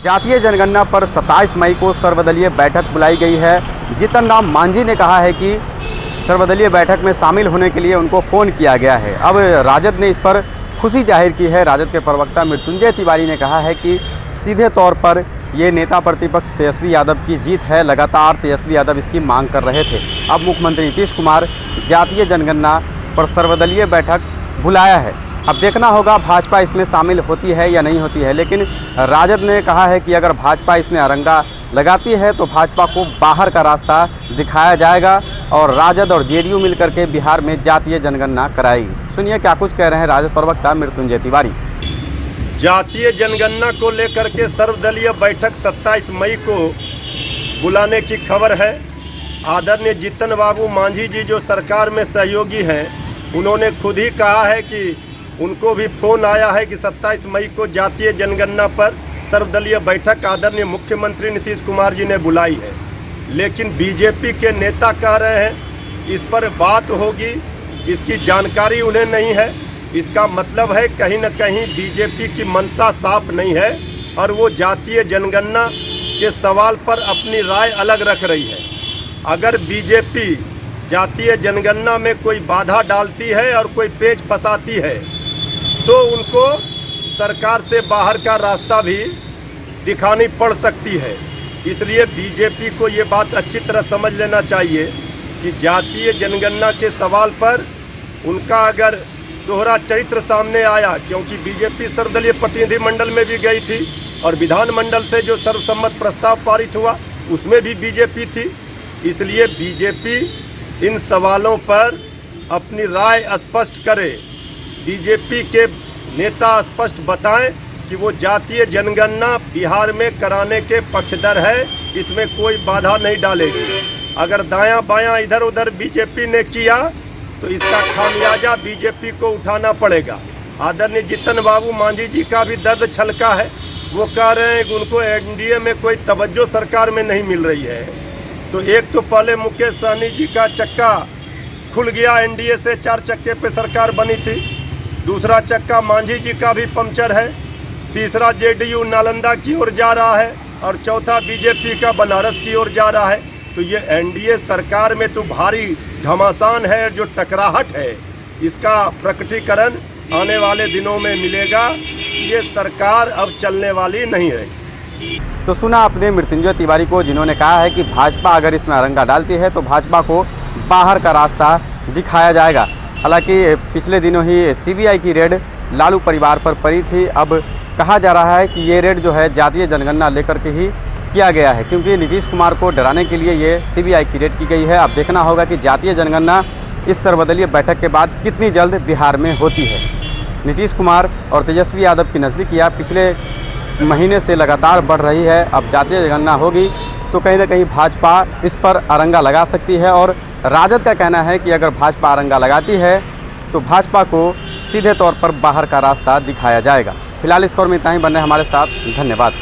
जातीय जनगणना पर 27 मई को सर्वदलीय बैठक बुलाई गई है। जीतन राम मांझी ने कहा है कि सर्वदलीय बैठक में शामिल होने के लिए उनको फ़ोन किया गया है। अब राजद ने इस पर खुशी जाहिर की है। राजद के प्रवक्ता मृत्युंजय तिवारी ने कहा है कि सीधे तौर पर ये नेता प्रतिपक्ष तेजस्वी यादव की जीत है। लगातार तेजस्वी यादव इसकी मांग कर रहे थे। अब मुख्यमंत्री नीतीश कुमार जातीय जनगणना पर सर्वदलीय बैठक बुलाया है। अब देखना होगा भाजपा इसमें शामिल होती है या नहीं होती है। लेकिन राजद ने कहा है कि अगर भाजपा इसमें अरंगा लगाती है तो भाजपा को बाहर का रास्ता दिखाया जाएगा और राजद और जेडीयू मिलकर के बिहार में जातीय जनगणना कराएगी। सुनिए क्या कुछ कह रहे हैं राजद प्रवक्ता मृत्युंजय तिवारी। जातीय जनगणना को लेकर के सर्वदलीय बैठक 27 मई को बुलाने की खबर है। आदरणीय जीतन बाबू मांझी जी जो सरकार में सहयोगी हैं, उन्होंने खुद ही कहा है कि उनको भी फ़ोन आया है कि 27 मई को जातीय जनगणना पर सर्वदलीय बैठक आदरणीय मुख्यमंत्री नीतीश कुमार जी ने बुलाई है। लेकिन बीजेपी के नेता कह रहे हैं इस पर बात होगी, इसकी जानकारी उन्हें नहीं है। इसका मतलब है कहीं न कहीं बीजेपी की मंशा साफ नहीं है और वो जातीय जनगणना के सवाल पर अपनी राय अलग रख रही है। अगर बीजेपी जातीय जनगणना में कोई बाधा डालती है और कोई पेच फंसाती है तो उनको सरकार से बाहर का रास्ता भी दिखानी पड़ सकती है। इसलिए बीजेपी को ये बात अच्छी तरह समझ लेना चाहिए कि जातीय जनगणना के सवाल पर उनका अगर दोहरा चरित्र सामने आया, क्योंकि बीजेपी सर्वदलीय प्रतिनिधिमंडल में भी गई थी और विधानमंडल से जो सर्वसम्मत प्रस्ताव पारित हुआ उसमें भी बीजेपी थी। इसलिए बीजेपी इन सवालों पर अपनी राय स्पष्ट करे। बीजेपी के नेता स्पष्ट बताएं कि वो जातीय जनगणना बिहार में कराने के पक्षधर है, इसमें कोई बाधा नहीं डालेगी। अगर दायां बायां इधर उधर बीजेपी ने किया तो इसका खामियाजा बीजेपी को उठाना पड़ेगा। आदरणीय जीतन बाबू मांझी जी का भी दर्द छलका है। वो कह रहे हैं कि उनको एनडीए में कोई तवज्जो सरकार में नहीं मिल रही है। तो एक तो पहले मुकेश सहनी जी का चक्का खुल गया, एनडीए से 4 चक्के पे सरकार बनी थी। दूसरा चक्का मांझी जी का भी पंक्चर है। तीसरा जेडीयू नालंदा की ओर जा रहा है और चौथा बीजेपी का बनारस की ओर जा रहा है। तो ये एनडीए सरकार में तो भारी घमासान है। जो टकराहट है इसका प्रकटीकरण आने वाले दिनों में मिलेगा। ये सरकार अब चलने वाली नहीं है। तो सुना आपने मृत्युंजय तिवारी को, जिन्होंने कहा है कि भाजपा अगर इसमें अरंगा डालती है तो भाजपा को बाहर का रास्ता दिखाया जाएगा। हालांकि पिछले दिनों ही सीबीआई की रेड लालू परिवार पर पड़ी थी। अब कहा जा रहा है कि ये रेड जो है जातीय जनगणना लेकर के ही किया गया है, क्योंकि नीतीश कुमार को डराने के लिए ये सीबीआई की रेड की गई है। अब देखना होगा कि जातीय जनगणना इस सर्वदलीय बैठक के बाद कितनी जल्द बिहार में होती है। नीतीश कुमार और तेजस्वी यादव की नज़दीकियाँ पिछले महीने से लगातार बढ़ रही है। अब जातीय जनगणना होगी तो कहीं ना कहीं भाजपा इस पर अरंगा लगा सकती है और राजद का कहना है कि अगर भाजपा अरंगा लगाती है तो भाजपा को सीधे तौर पर बाहर का रास्ता दिखाया जाएगा। फिलहाल इस खबर में इतना ही। बन रहे हमारे साथ, धन्यवाद।